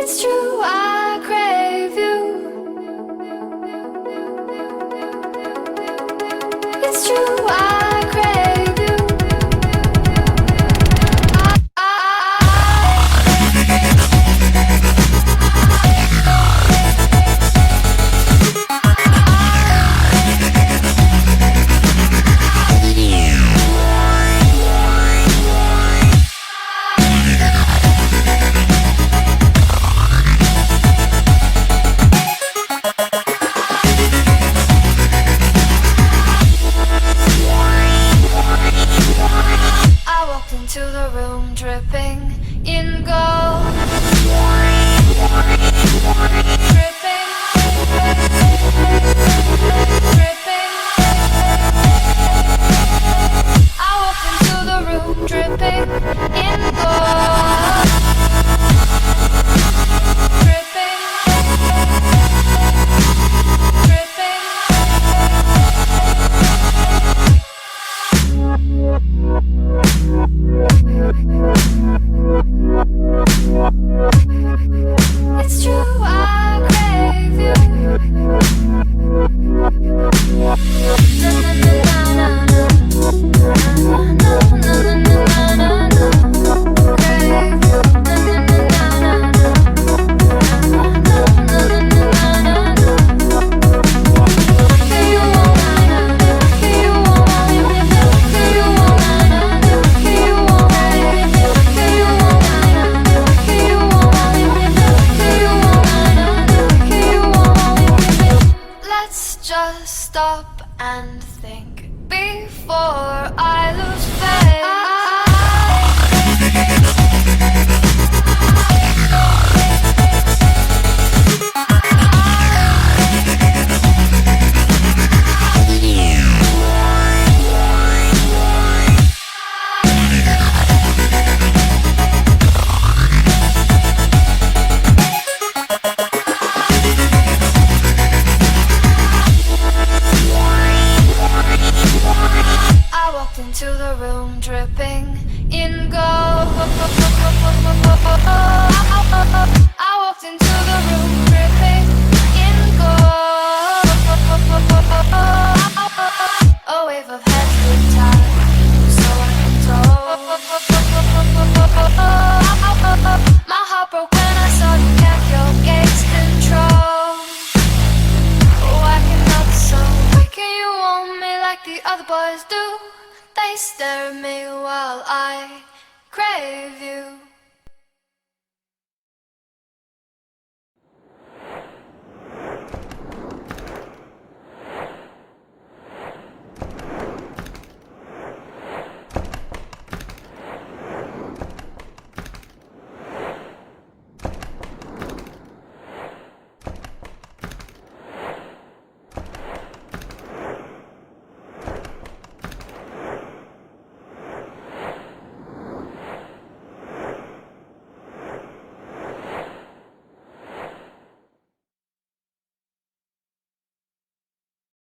It's true, I crave you. It's true, I crave you. I walked into the room dripping in gold. Dripping, dripping. I walked into the room dripping in gold. Dripping, it's true, I crave you. Let's just stop and think before I lose faith. I walked into the room dripping in gold. I walked into the room dripping in gold. A wave of heads with time, so uncontrolled. My heart broke when I saw you kept your gaze control. Why cannot so? Why can you want me like the other boys do? They stare at me while I crave you.